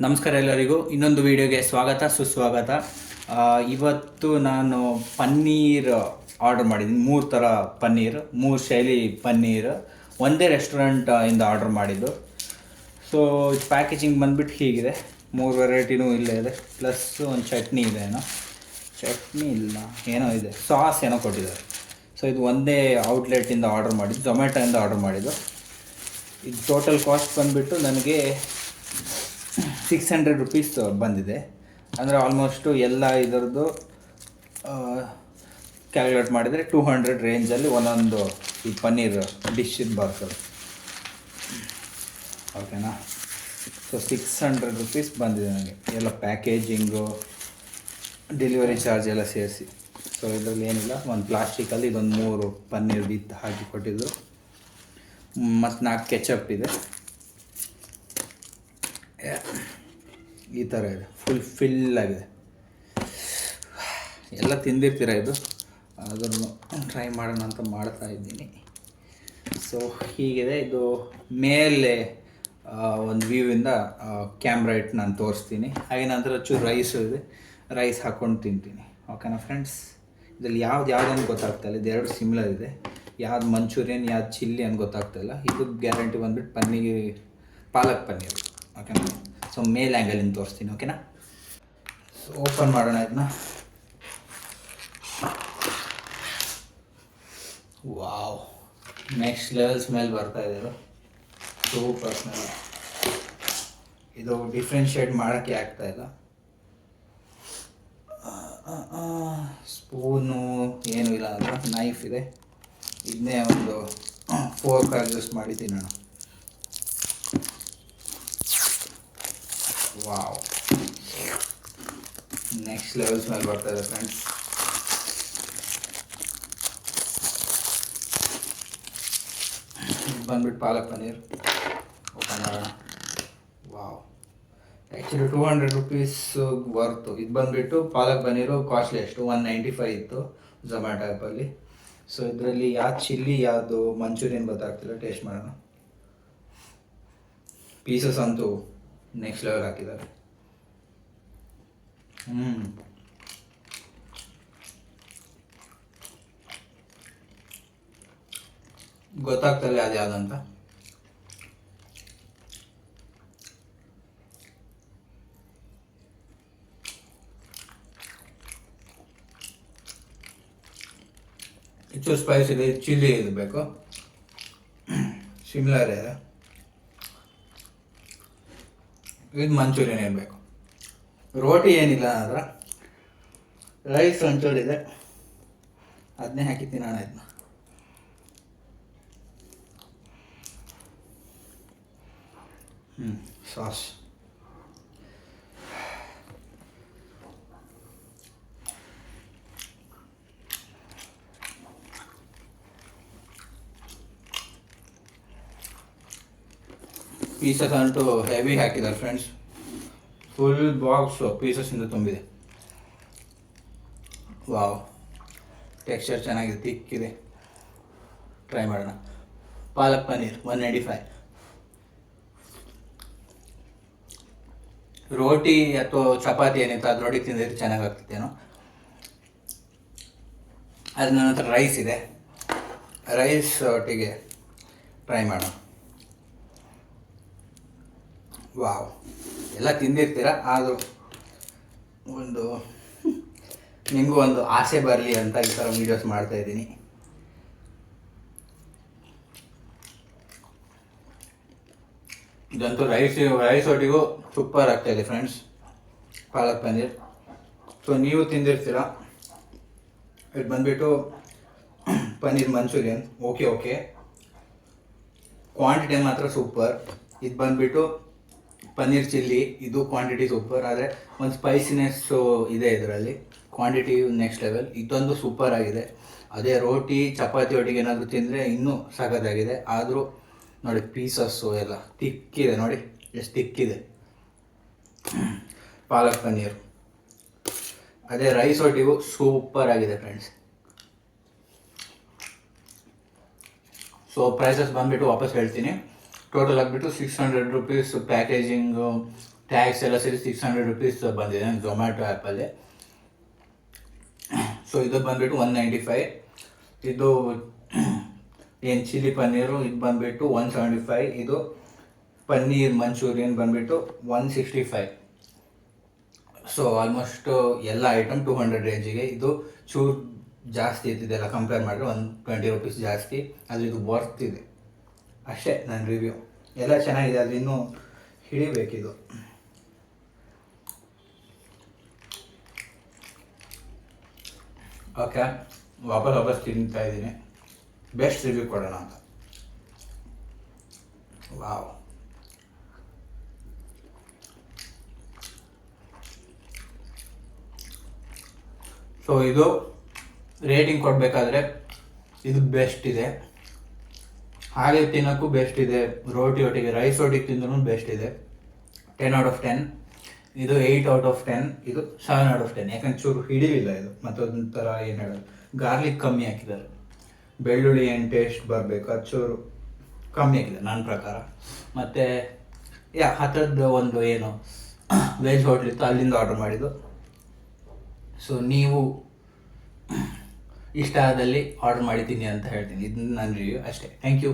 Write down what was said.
ನಮಸ್ಕಾರ ಎಲ್ಲರಿಗೂ ಇನ್ನೊಂದು ವಿಡಿಯೋಗೆ ಸ್ವಾಗತ ಸುಸ್ವಾಗತ. ಇವತ್ತು ನಾನು ಪನ್ನೀರ್ ಆರ್ಡರ್ ಮಾಡಿದ್ದೀನಿ. 3 ಥರ ಪನ್ನೀರ್, 3 ಶೈಲಿ ಪನ್ನೀರ್ ಒಂದೇ ರೆಸ್ಟೋರೆಂಟ್ ಇಂದ ಆರ್ಡರ್ ಮಾಡಿದ್ದು. ಸೊ ಪ್ಯಾಕೇಜಿಂಗ್ ಬಂದ್ಬಿಟ್ಟು ಹೀಗಿದೆ. 3 ವೆರೈಟಿನೂ ಇಲ್ಲೇ ಇದೆ, ಪ್ಲಸ್ ಒಂದು ಚಟ್ನಿ ಇದೆ. ಚಟ್ನಿ ಇಲ್ಲ, ಏನೋ ಇದೆ, ಸಾಸ್ ಏನೋ ಕೊಟ್ಟಿದ್ದಾರೆ. ಸೊ ಇದು ಒಂದೇ ಔಟ್ಲೆಟಿಂದ ಆರ್ಡರ್ ಮಾಡಿದ್ದು, ಝೊಮ್ಯಾಟೋಯಿಂದ ಆರ್ಡರ್ ಮಾಡಿದ್ದು. ಇದು ಟೋಟಲ್ ಕಾಸ್ಟ್ ಬಂದುಬಿಟ್ಟು ನನಗೆ 600 ರುಪೀಸ್ ಬಂದಿದೆ. ಅಂದರೆ ಆಲ್ಮೋಸ್ಟು ಎಲ್ಲ ಇದರದ್ದು ಕ್ಯಾಲ್ಕುಲೇಟ್ ಮಾಡಿದರೆ 200 ರೇಂಜಲ್ಲಿ ಒಂದೊಂದು ಈ ಪನ್ನೀರ್ ಡಿಶ್ಶಿದ್ದು ಬರ್ತದೆ. ಓಕೆನಾ? ಸೊ 600 ರುಪೀಸ್ ಬಂದಿದೆ ನನಗೆ, ಎಲ್ಲ ಪ್ಯಾಕೇಜಿಂಗು, ಡೆಲಿವರಿ ಚಾರ್ಜ್ ಎಲ್ಲ ಸೇರಿಸಿ. ಸೊ ಇದರಲ್ಲಿ ಏನಿಲ್ಲ, ಒಂದು ಪ್ಲಾಸ್ಟಿಕಲ್ಲಿ ಇದೊಂದು 3 ಪನ್ನೀರ್ ಬಿತ್ತು ಹಾಕಿ ಕೊಟ್ಟಿದ್ದು, ಮತ್ತು 4 ಕೆಚಪ್ ಇದೆ. ಈ ಥರ ಇದೆ, ಫಿಲ್ ಆಗಿದೆ. ಎಲ್ಲ ತಿಂದಿರ್ತೀರ ಇದು, ಅದನ್ನು ಟ್ರೈ ಮಾಡೋಣ ಅಂತ ಮಾಡ್ತಾ ಇದ್ದೀನಿ. ಸೊ ಹೀಗಿದೆ ಇದು. ಮೇಲೆ ಒಂದು ವ್ಯೂವಿಂದ ಕ್ಯಾಮ್ರಾ ಇಟ್ಟು ನಾನು ತೋರಿಸ್ತೀನಿ. ಹಾಗೆ ನಂತರ ಚೂರು ರೈಸು ಇದೆ, ರೈಸ್ ಹಾಕ್ಕೊಂಡು ತಿಂತೀನಿ. ಓಕೆನಾ ಫ್ರೆಂಡ್ಸ್? ಇದರಲ್ಲಿ ಯಾವುದಂತ ಗೊತ್ತಾಗ್ತಾಯಿಲ್ಲ. ಇದು 2 ಸಿಮಿಲರ್ ಇದೆ. ಯಾವ್ದು ಮಂಚೂರಿಯನ್, ಯಾವ್ದು ಚಿಲ್ಲಿ ಅಂತ ಗೊತ್ತಾಗ್ತಾಯಿಲ್ಲ. ಇದು ಗ್ಯಾರಂಟಿ ಬಂದುಬಿಟ್ಟು ಪಾಲಕ್ ಪನ್ನೀರ್. ಓಕೆನಾ? ಸೊ ಮೇಲ್ ಆ್ಯಂಗಲಿಂದ ತೋರಿಸ್ತೀನಿ. ಓಕೆನಾ? ಸೊ ಓಪನ್ ಮಾಡೋಣ ಇದನ್ನ. ವಾವ್, ನೆಕ್ಸ್ಟ್ ಲೆವೆಲ್ ಸ್ಮೆಲ್ ಬರ್ತಾ ಇದೆ. Super smell. ಇದು ಡಿಫ್ರೆನ್ಷಿಯೇಟ್ ಮಾಡೋಕ್ಕೆ ಆಗ್ತಾಯಿಲ್ಲ. ಸ್ಪೂನು ಏನೂ ಇಲ್ಲ, ಅದರ ನೈಫ್ ಇದೆ. ಇದನ್ನೇ ಒಂದು ಫೋರ್ಕ್ ಯೂಸ್ ಮಾಡಿ ತಿನ್ನೋಣ. ವಾವ್, ನೆಕ್ಸ್ಟ್ ಲೆವೆಲ್ ಸ್ಮೆಲ್ ಬರ್ತಾ ಇದೆ ಫ್ರೆಂಡ್ಸ್. ಬಂದ್ಬಿಟ್ಟು ಪಾಲಕ್ ಪನ್ನೀರ್ ಓಪನ್ ಮಾಡೋಣ. ವಾವ್, ಆ್ಯಕ್ಚುಲಿ 200 ರುಪೀಸ್ ವರ್ತು. ಇದು ಬಂದುಬಿಟ್ಟು ಪಾಲಕ್ ಪನ್ನೀರು ಕಾಸ್ಟ್ಲಿ ಎಷ್ಟು 195 ಇತ್ತು ಝೊಮ್ಯಾಟೊ ಆ್ಯಪಲ್ಲಿ. ಸೊ ಇದರಲ್ಲಿ ಯಾವ್ದು ಚಿಲ್ಲಿ ಯಾವುದು ಮಂಚೂರಿಯನ್ ಗೊತ್ತಾಗ್ತಿಲ್ಲ. ಟೇಸ್ಟ್ ಮಾಡೋಣ. ಪೀಸಸ್ ಅಂತೂ ನೆಕ್ಸ್ಟ್ ಲೆವೆಲ್ ಹಾಕಿದ್ದಾರೆ. ಗೊತ್ತಾಗ್ತಲ್ಲ ಅದು ಯಾವುದಂತ. ಹೆಚ್ಚು ಸ್ಪೈಸ್ ಇದೆ, ಚಿಲ್ಲಿ ಇರಬೇಕು, ಸಿಮಿಲರ್ ಇದೆ. ಇದು ಮಂಚೂರಿಯನ್ ಇರಬೇಕು. ರೋಟಿ ಏನಿಲ್ಲ, ಅದರ ರೈಸ್ ಒಂಚೂರಿದೆ, ಅದನ್ನೇ ಹಾಕಿ ತಿನ್ನೋಣ ಇದನ್ನ. ಸಾಸ್ ಪೀಸಸ್ ಅಂತೂ ಹೆವಿ ಹಾಕಿದ್ದಾರೆ ಫ್ರೆಂಡ್ಸ್. ಫುಲ್ ಬಾಕ್ಸ್ ಪೀಸಸ್ಸಿಂದ ತುಂಬಿದೆ. ವಾವ್, ಟೆಕ್ಸ್ಚರ್ ಚೆನ್ನಾಗಿದೆ, ತಿಕ್ಕಿದೆ. ಟ್ರೈ ಮಾಡೋಣ. ಪಾಲಕ್ ಪನ್ನೀರ್ 195. ರೋಟಿ ಅಥವಾ ಚಪಾತಿ ಏನಿತ್ತು ಅದರೊಟ್ಟಿಗೆ ತಿಂದಿದ್ರೆ ಚೆನ್ನಾಗಾಗ್ತಿತ್ತೇನೋ. ಅದ್ರ ನಂತರ ರೈಸ್ ಇದೆ, ರೈಸ್ ಒಟ್ಟಿಗೆ ಟ್ರೈ ಮಾಡೋಣ. ವಾವ್, ಎಲ್ಲ ತಿಂದಿರ್ತೀರ, ಆದರೂ ಒಂದು ನಿಮಗೂ ಒಂದು ಆಸೆ ಬರಲಿ ಅಂತ ಈ ಥರ ವೀಡಿಯೋಸ್ ಮಾಡ್ತಾಯಿದ್ದೀನಿ. ಇದಂತೂ ರೈಸ್ ಒಟ್ಟಿಗೂ ಸೂಪರ್ ಆಗ್ತಾಯಿದೆ ಫ್ರೆಂಡ್ಸ್, ಪಾಲಕ್ ಪನ್ನೀರ್. ಸೊ ನೀವು ತಿಂದಿರ್ತೀರ. ಇದು ಬಂದುಬಿಟ್ಟು ಪನ್ನೀರ್ ಮಂಚೂರಿಯನ್. ಓಕೆ, ಕ್ವಾಂಟಿಟಿ ಮಾತ್ರ ಸೂಪರ್. ಇದು ಬಂದುಬಿಟ್ಟು ಪನ್ನೀರ್ ಚಿಲ್ಲಿ, ಇದು ಕ್ವಾಂಟಿಟಿ ಸೂಪರ್. ಆದರೆ ಒಂದು ಸ್ಪೈಸಿನೆಸ್ಸು ಇದೆ ಇದರಲ್ಲಿ, ಕ್ವಾಂಟಿಟಿ ನೆಕ್ಸ್ಟ್ ಲೆವೆಲ್. ಇದೊಂದು ಸೂಪರ್ ಆಗಿದೆ. ಅದೇ ರೋಟಿ ಚಪಾತಿ ಒಟ್ಟಿಗೆ ಏನಾದರೂ ತಿಂದರೆ ಇನ್ನೂ ಸಖತ್ತಾಗಿದೆ. ಆದರೂ ನೋಡಿ, ಪೀಸಸ್ಸು ಎಲ್ಲ ತಿಕ್ಕಿದೆ, ನೋಡಿ ಎಷ್ಟು ತಿಕ್ಕಿದೆ ಪಾಲಕ್ ಪನ್ನೀರ್. ಅದೇ ರೈಸ್ ಒಟ್ಟಿಗೂ ಸೂಪರ್ ಆಗಿದೆ ಫ್ರೆಂಡ್ಸ್. ಸೊ ಪ್ರೈಸಸ್ ಬಂದುಬಿಟ್ಟು ವಾಪಸ್ ಹೇಳ್ತೀನಿ. ಟೋಟಲ್ ಆಗಿಬಿಟ್ಟು 600 ರುಪೀಸ್ ಪ್ಯಾಕೇಜಿಂಗು, ಟ್ಯಾಕ್ಸ್ ಎಲ್ಲ ಸೇರಿ 600 ರುಪೀಸ್ ಬಂದಿದೆ ಝೊಮ್ಯಾಟೊ ಆ್ಯಪಲ್ಲಿ. ಸೊ ಇದು ಬಂದುಬಿಟ್ಟು 195. ಇದು ಏನು ಚಿಲ್ಲಿ ಪನ್ನೀರು ಇದು ಬಂದುಬಿಟ್ಟು 175. ಇದು ಪನ್ನೀರ್ ಮಂಚೂರಿಯನ್ ಬಂದುಬಿಟ್ಟು 165. ಸೊ ಆಲ್ಮೋಸ್ಟ್ ಎಲ್ಲ ಐಟಮ್ 200 ರೇಂಜಿಗೆ. ಇದು ಚೂರು ಜಾಸ್ತಿ ಇದ್ದಿದ್ದೆಲ್ಲ ಕಂಪೇರ್ ಮಾಡಿದ್ರೆ 120 ರುಪೀಸ್ ಜಾಸ್ತಿ. ಆದರೆ ಇದು ವರ್ತ್ ಇದೆ ಅಷ್ಟೇ ನನ್ನ ರಿವ್ಯೂ. ಎಲ್ಲ ಚೆನ್ನಾಗಿದೆ, ಅದು ಇನ್ನೂ ಹಿಡಿಬೇಕಿದು. ಓಕೆ, ವಾಪಸ್ ತಿಂತಾ ಇದ್ದೀನಿ. ಬೆಸ್ಟ್ ರಿವ್ಯೂ ಕೊಡೋಣ ಅಂತ. ವಾವ್, ಸೊ ಇದು ರೇಟಿಂಗ್ ಕೊಡಬೇಕಾದ್ರೆ ಇದು ಬೆಸ್ಟ್ ಇದೆ. ಹಾಗೆ ತಿನ್ನೋಕ್ಕೂ ಬೆಸ್ಟ್ ಇದೆ. ರೋಟಿ ಒಟ್ಟಿಗೆ ರೈಸ್ ಒಟ್ಟಿಗೆ ತಿಂದ್ರೂ ಬೆಸ್ಟ್ ಇದೆ. 10 ಔಟ್ ಆಫ್ 10. ಇದು 8 ಔಟ್ ಆಫ್ 10. ಇದು 7 ಔಟ್ ಆಫ್ 10. ಯಾಕಂದ್ರೆ ಚೂರು ಹಿಡಿಲಿಲ್ಲ ಇದು. ಮತ್ತೊಂಥರ ಏನು ಹೇಳೋದು, ಗಾರ್ಲಿಕ್ ಕಮ್ಮಿ ಹಾಕಿದ್ದಾರೆ. ಬೆಳ್ಳುಳ್ಳಿ ಏನು ಟೇಸ್ಟ್ ಬರಬೇಕು ಅದು ಚೂರು ಕಮ್ಮಿ ಆಗಿದೆ ನನ್ನ ಪ್ರಕಾರ. ಮತ್ತು ಹತ್ತಿರದ ಒಂದು ಏನು ವೆಜ್ ಹೋಟ್ಲ್ ಇತ್ತು, ಅಲ್ಲಿಂದ ಆರ್ಡರ್ ಮಾಡಿದ್ದು. ಸೊ ನೀವು ಇಷ್ಟ ಆದಲ್ಲಿ ಆರ್ಡರ್ ಮಾಡಿದ್ದೀನಿ ಅಂತ ಹೇಳ್ತೀನಿ. ಇದು ನನ್ನ ರಿವ್ಯೂ ಅಷ್ಟೇ. Thank you.